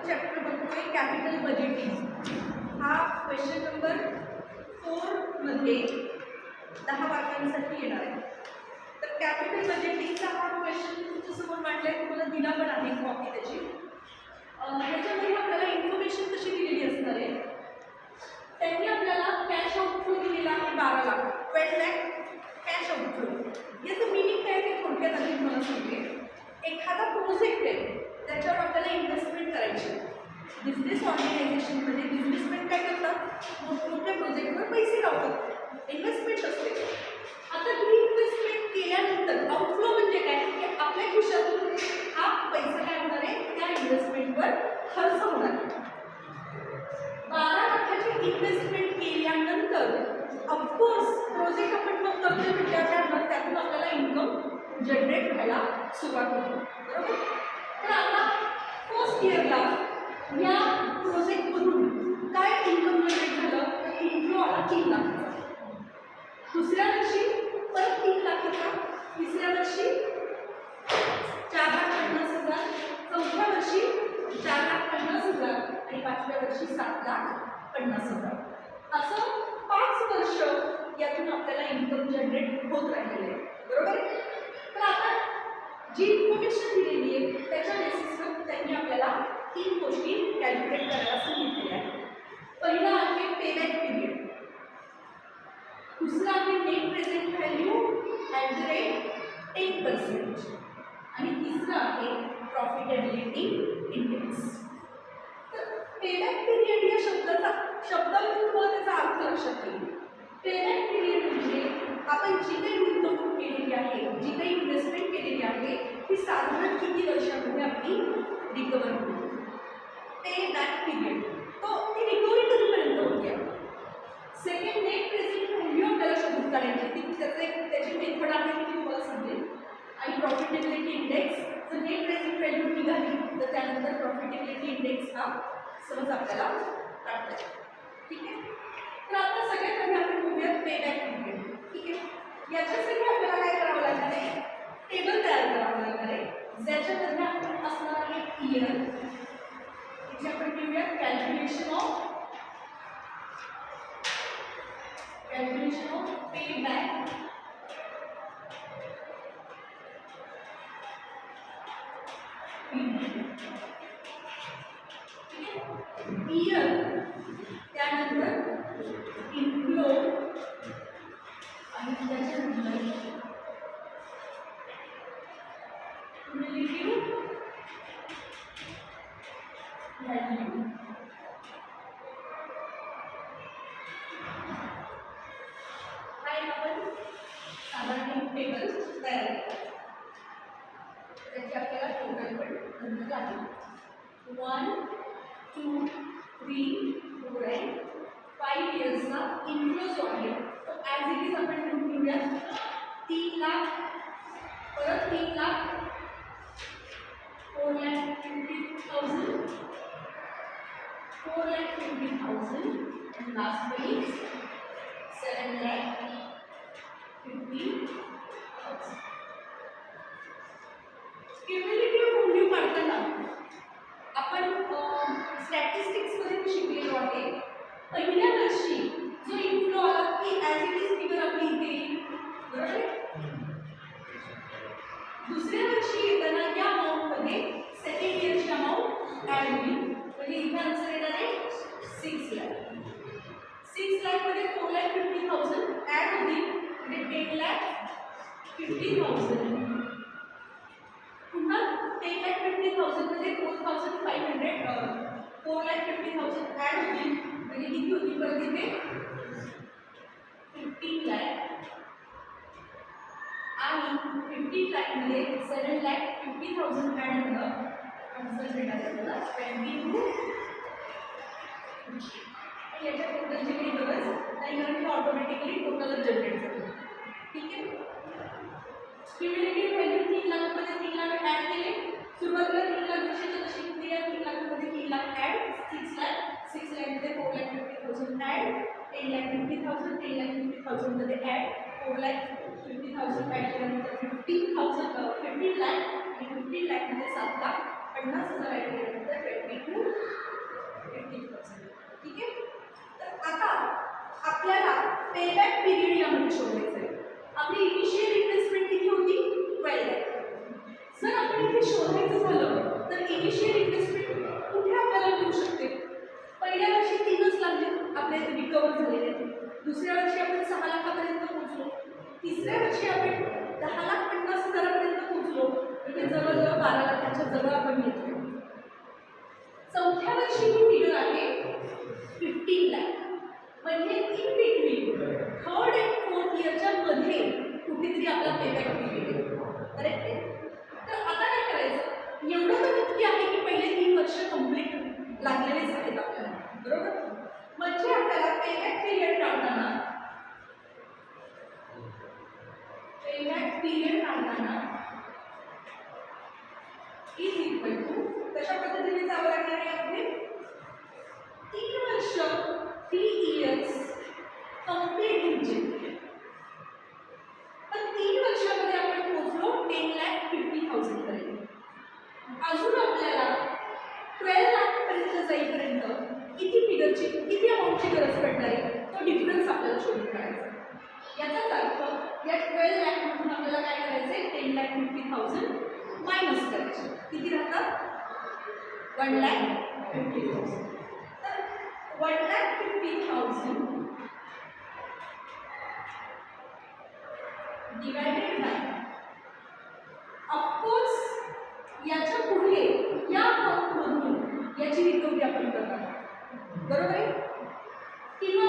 Chapter बघतोय capital budgeting. हा question number 4 मध्ये 10 मार्कांसाठी येणार आहे। तर कॅपिटल बजेटिंगचा हा क्वेश्चन तुमच्यासमोर मांडलाय, तुम्हाला दिला पण आहे कॉपी त्याची। त्याच्यामध्ये आपल्याला इन्फॉर्मेशन कशी दिलेली असणार आहे, त्यांनी आपल्याला कॅश आउटफ्लो दिलेला आहे 12 लाख, 12 लाख कॅश आउटफ्लो। याचं मिनिंग काय ते थोडक्यात आधी तुम्हाला सांगते। एखादा प्रोजेक्ट आहे त्याच्यावर आपल्याला इन्व्हेस्टमेंट करायची, बिझनेस ऑर्गनायझेशनमध्ये बिझनेसमॅन काय करतात, मोठमोठ्या प्रोजेक्टवर पैसे लावतात, इन्व्हेस्टमेंट असते। आता ही इन्व्हेस्टमेंट केल्यानंतर आउटफ्लो म्हणजे काय, की आपल्या खिशातून हा पैसा काय होणार आहे, त्या इन्व्हेस्टमेंटवर खर्च होणार आहे। 12 लाखाची इन्व्हेस्टमेंट केल्यानंतर ऑफकोर्स प्रोजेक्ट आपण मग करतोय म्हटल्यावर त्यातून आपल्याला इन्कम जनरेट व्हायला सुरुवात होते, बरोबर। तर आता फर्स्ट इयरला या प्रोजेक्टमधून काय इन्कम जनरेट झालं, तर इन्फ्लो आला 3 लाखाचा। दुसऱ्या वर्षी परत 3 लाखाचा, तिसऱ्या वर्षी 4,50,000, चौथ्या वर्षी 4,50,000 आणि 5व्या वर्षी 7,50,000। असं 5 वर्ष यातून आपल्याला इन्कम जनरेट होत राहिलेलं आहे, बरोबर। तर आता जी इन्फॉर्मेशन दिलेली आहे त्याच्या बेसिसवर त्यांनी आपल्याला 3 गोष्टी कॅल्क्युलेट करायला सांगितलेल्या आहेत। पहिला आहे पेबॅक पिरियड, दुसरा आहे net present value at the rate 10% आणि तिसरा आहे प्रॉफिटेबिलिटी इंडेक्स। तर पेबॅक पिरियड या शब्दावरून तुम्हाला त्याचा अर्थ लक्षात येईल। पेबॅक पिरियड म्हणजे आपण जी काही गुंतवणूक केलेली आहे, जी काही इन्व्हेस्टमेंट केलेली आहे, ती साधारण किती वर्षामध्ये आपली रिकवर होईल। पेबॅक पिरियड ती रिकव्हरी कधीपर्यंत होते। सेकंड, नेट प्रेझेंट व्हॅल्यू आपल्याला शोधून काढायची, त्याची मेथड आहे ती तुम्हाला सांगेल। आणि प्रॉफिटेबिलिटी इंडेक्स, जर नेट प्रेझेंट व्हॅल्यू निघाली तर त्यानंतर प्रॉफिटेबिलिटी इंडेक्स हा सहज आपल्याला काढता येईल, ठीक आहे। तर आता सगळ्यात आधी आपण बघूयात पेबॅक पिरियड, ठीक आहे। याच्यासाठी आपल्याला काय करावं लागणार आहे, टेबल तयार करावं लागणार आहे, ज्याच्यामध्ये आपण असणार आहे इयर। इथे आपण घेऊयात कॅल्क्युलेशन ऑफ पेबॅक इयर, त्यानंतर इनफ्लो आणि त्याच्यानंतर रिलेटिव्ह व्हॅल्यू। आपण साधारण टेबल तयार केला, त्याची आपल्याला टोटल पण नंतर लागेल। 1, 2, 3, 4 and 5 इयर्सचा इन्फ्लो जो आहे तो ॲज इट इज आपण लिहून घेऊया। 3 लाख, परत 3 lakh, 4,50,000, 4,50,000 and lastly 7,50,000। Cumulative value काढताना आपण स्टॅटिस्टिक्समध्ये शिकलेलो आहे, पहिल्या वर्षी जो इन्फ्लो आला ती ॲज इट इज फिगर आपली इथे येईल, बरोबर। दुसऱ्या वर्षी येताना या अमाऊंटमध्ये सेकंड इयरची अमाऊंट ॲड होईल, म्हणजे इथे आन्सर येणार आहे 6 लाख। 6 लाखमध्ये 4,50,000 ॲड होतील, म्हणजे 10,50,000। पुन्हा 10,50,000 मध्ये 4,500 4,50,000 ॲड होतील, म्हणजे किती होती परत इथे 15 लाख। आणि 15 लाखमध्ये 7,50,000 ॲड होणं, आन्सर भेटणार आहे आपल्याला 22। याच्या टोटलची काही गरज नाही, कारण ते ऑटोमॅटिकली टोटलच जनरेट करतो, ठीक आहे। क्युम्युलेटिव्ह व्हॅल्यू 3 लाखमध्ये 3 लाख ॲड केले, सुरुवातीला 3 लाख जशीच्या तशी होती, या 3 लाखमध्ये 3 लाख ॲड, 6 लाख, 6 लाखमध्ये 4,50,000 ॲड, 10,50,000, 10,50,000 मध्ये ॲड, 4,50,000 ॲड केल्यानंतर 15 लाख आणि 15 लाखमध्ये 7,50,000 ॲड केल्यानंतर 22 वर्षी आपण 10,50,000 पोहोचलो, म्हणजे जवळजवळ 12 लाखाच्या जवळ आपण येतो. चौथ्या वर्षी ही फिगर आहे 15 लाख. म्हणजे in between third and fourth इयरच्या मध्ये कुठेतरी आपला पेबॅक पिरियड आहे. करेक्ट आहे? तर आता काय करायचं, एवढं तर नक्की आहे की पहिले 3 वर्ष कंप्लीट लागलेलेच आहेत आपल्याला, बरोबर? म्हणजे आपल्याला पेबॅक पिरियड काढताना इज इक्वल टू कशा पद्धतीने जावं लागणार आहे आपले 3 वर्ष 3 इयर्स कंप्लीट म्हणजे पण 3 वर्षामध्ये आपण पोहोचलो 10,50,000 पर्यंत. अजून आपल्याला 12 लाख पर्यंत जाईपर्यंत किती अमाऊंटची गरज पडणार आहे, तो डिफरन्स आपल्याला शोधून काढायचा. याचाच अर्थ या 12 लाख मधून आपल्याला काय करायचं आहे, 10,50,000 मायनस करायचे. किती राहतात 1,50,000. तर 1,50,000 डिवायडेड बाय, ऑफकोर्स याच्या पुढे या अमाऊंटमधून याची रिकव्हरी आपण करणार, बरोबर